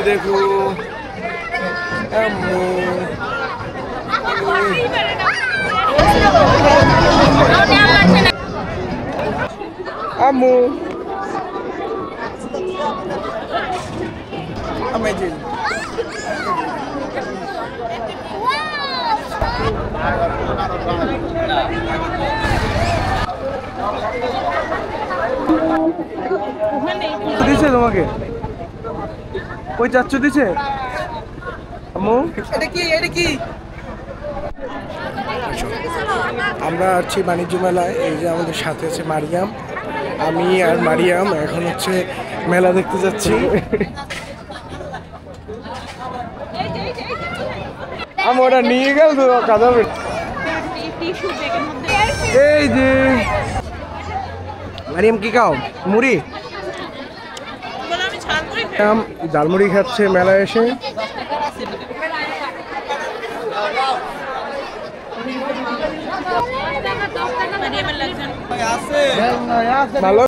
देखो अम्मू अम्मू अमेजिंग দিছে তোমাকে ওই চাচ্চু দিছে আম্মু এটা কি আমরা আছি বাণিজ্য মেলায়। এই যে আমাদের সাথে আছে মারিয়াম, আমি আর মারিয়াম এখন হচ্ছে মেলা দেখতে যাচ্ছি। আমি ওটা নিয়ে গেল তো কাঁদাবে। এই যে মারিয়াম কি খাও? মুড়ি, ঝালমুড়ি খাচ্ছে মেলায় এসে। ভালো